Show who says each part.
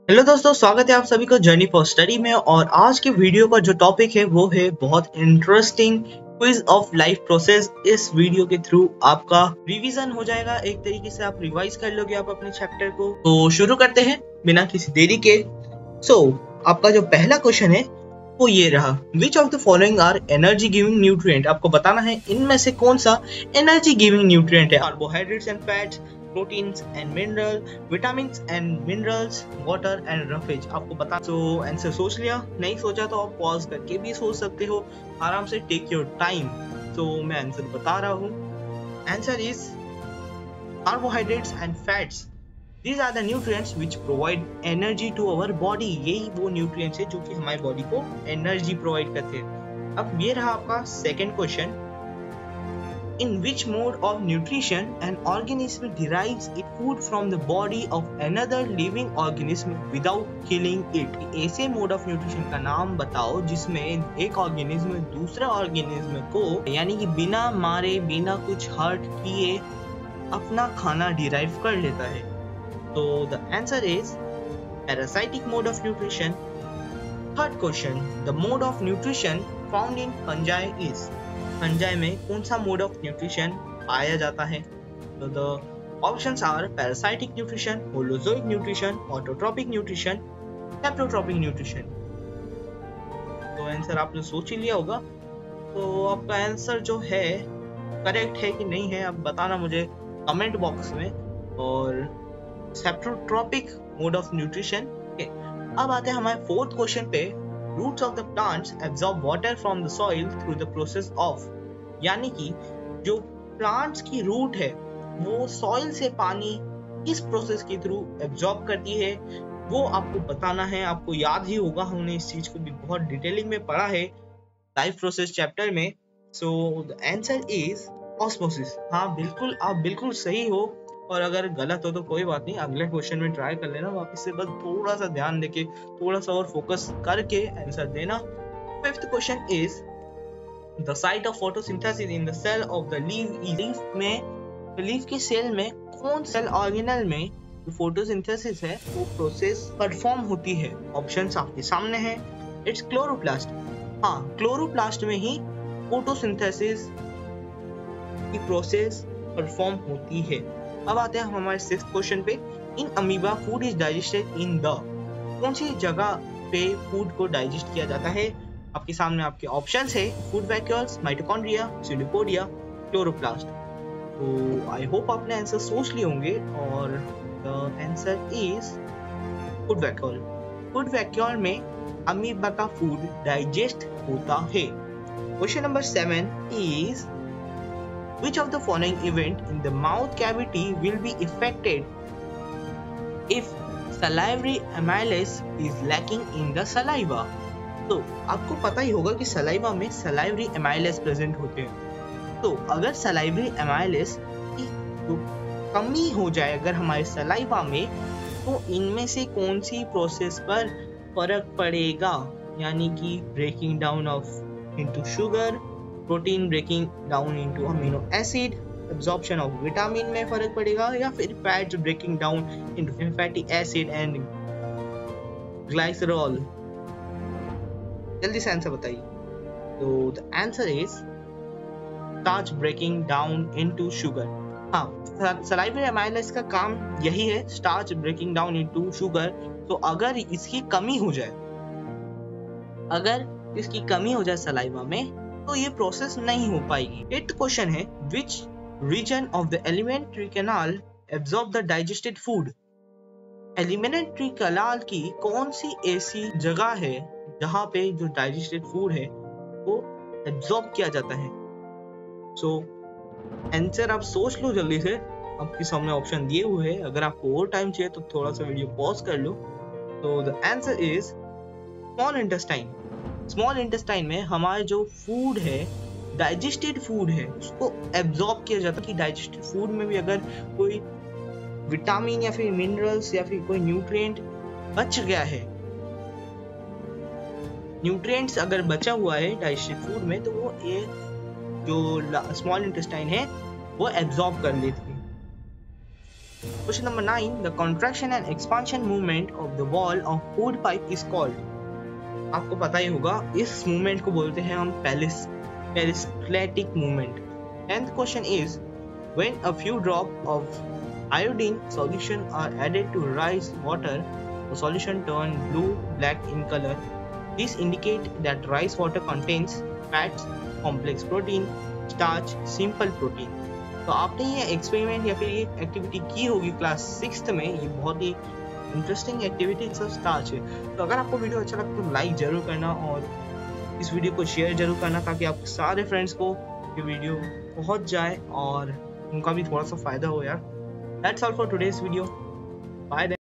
Speaker 1: Hello दोस्तों, स्वागत है आप सभी को जर्नी फॉर स्टडी में। और आज के वीडियो का जो टॉपिक है वो है बहुत interesting quiz of life process. इस वीडियो के थ्रू आपका रिवीजन हो जाएगा, एक तरीके से आप रिवाइज कर लोगे आप अपने चैप्टर को। तो शुरू करते हैं बिना किसी देरी के। आपका जो पहला क्वेश्चन है वो ये रहा, which of the following are energy giving nutrient. आपको बताना है इनमें से कौन सा एनर्जी गिविंग न्यूट्रिएंट है। Carbohydrates and fats, proteins and mineral, vitamins and minerals, water and roughage. आपको बता आंसर सोच लिया, नहीं सोचा तो आप पॉज करके भी सोच सकते हो, आराम से टेक योर टाइम। मैं आंसर बता रहा हूँ। Answer is carbohydrates and fats. These are the nutrients which provide energy to our body। यही वो न्यूट्रिएंट्स है जो कि हमारी बॉडी को एनर्जी प्रोवाइड करते हैं। अब ये रहा आपका second question, In which mode of nutrition an organism derives its food from the body of another living organism without killing it। ऐसे मोड ऑफ न्यूट्रिशन का नाम बताओ जिसमें एक ऑर्गेनिज्म दूसरे ऑर्गेनिज्म को यानी कि बिना मारे बिना कुछ हर्ट किए अपना खाना डिराइव कर लेता है। तो the answer is parasitic mode of nutrition. Third question, the mode of nutrition found in fungi is. Fungi में कौन सा मोड ऑफ न्यूट्रिशन पाया जाता है। तो the options are parasitic nutrition, holozoic nutrition, autotrophic nutrition, heterotrophic nutrition. तो answer आपने सोच ही लिया होगा। तो आपका आंसर जो है करेक्ट है कि नहीं है आप बताना मुझे कमेंट बॉक्स में। और हेप्टोट्रोपिक मोड ऑफ न्यूट्रिशन। अब आते हैं हमारे फोर्थ क्वेश्चन पे, Roots of the plants absorb water from the soil through the process of। यानी कि जो प्लांट्स की रूट है वो सॉइल से पानी किस प्रोसेस के थ्रू एब्जॉर्ब करती है वो आपको बताना है। आपको याद ही होगा, हमने इस चीज को भी बहुत डिटेलिंग में पढ़ा है लाइफ प्रोसेस चैप्टर में। The answer is osmosis. हाँ बिल्कुल, आप बिल्कुल सही हो। और अगर गलत हो तो कोई बात नहीं, अगले क्वेश्चन में ट्राई कर लेना वापस से, बस थोड़ा सा ध्यान देके थोड़ा सा और फोकस करके आंसर देना। Fifth question is the site of photosynthesis in the cell of the leaf के सेल में कौन सेल ऑर्गेनल में जो फोटोसिंथेसिस है वो प्रोसेस परफॉर्म होती है। ऑप्शंस आपके सामने हैं। It's chloroplast. हाँ, क्लोरोप्लास्ट में ही फोटोसिंथेसिस की प्रोसेस परफॉर्म होती है। अब आते हैं हमारे सिक्स्थ क्वेश्चन पे, in amoeba food is digested in the. कौन सी जगह पे फूड को डाइजेस्ट किया जाता है। आपके सामने आपके ऑप्शंस है, food vacuoles, mitochondria, pseudopodia, chloroplast. तो आई होप आपने आंसर सोच लिए होंगे और the answer is food vacuole. Food vacuole में अमीबा का फूड डाइजेस्ट होता है। Question number 7 is Which of the following event in the mouth cavity will be affected if salivary amylase is lacking in the saliva? तो आपको पता ही होगा कि saliva में salivary amylase प्रेजेंट होते हैं। तो अगर salivary amylase की कमी हो जाए अगर हमारे सलाइवा में, तो इनमें से कौन सी प्रोसेस पर फर्क पड़ेगा। यानी कि breaking down of into sugar, protein breaking down into amino acid, absorption of vitamin में फर्क पड़ेगा, या फिर fats breaking down into fatty acid and glycerol. जल्दी से आंसर बताइए। तो the answer is starch breaking down into sugar. हाँ, सलाइवरी अमाइलेज का काम यही है, starch breaking down into sugar. तो अगर इसकी कमी हो जाए सलाइवा में तो ये प्रोसेस नहीं हो पाएगी। एट क्वेश्चन है, which region of the alimentary canal absorb the digested food. Alimentary canal की कौन सी ऐसी जगह है जहां पे जो डाइजेस्टेड फूड है वो एब्जॉर्ब किया जाता है। आंसर आप सोच लो जल्दी से, आपके सामने ऑप्शन दिए हुए हैं। अगर आपको और टाइम चाहिए तो थोड़ा सा वीडियो पॉज कर लो। तो the answer is small intestine. Small intestine में हमारे जो फूड है, डाइजेस्टेड फूड है, उसको एब्जॉर्ब किया जाता है। कि डाइजेस्टेड फूड में भी अगर कोई विटामिन या फिर मिनरल्स या फिर कोई न्यूट्रिएंट बच गया है, न्यूट्रिएंट्स अगर बचा हुआ है डाइजेस्टेड फूड में, तो वो ये जो स्मॉल इंटेस्टाइन है वो एब्जॉर्ब कर लेती है। Question number 9, the contraction and expansion movement of the wall of food pipe is called. आपको पता ही होगा इस मूवमेंट को बोलते हैं हम पेरिस्टैटिक movement. 10th question is, when a few drops of iodine solution are added to rice water, the solution turn blue-black in color. These indicate that rice water contains fats, complex protein, starch, simple protein. तो आपने ये experiment या फिर ये activity की होगी class 6th में। ये बहुत ही इंटरेस्टिंग एक्टिविटी सब स्टार्च है। तो अगर आपको वीडियो अच्छा लगे तो लाइक जरूर करना और इस वीडियो को शेयर जरूर करना ताकि आपके सारे फ्रेंड्स को ये वीडियो पहुंच जाए और उनका भी थोड़ा सा फायदा हो यार। That's all for today's video. Bye.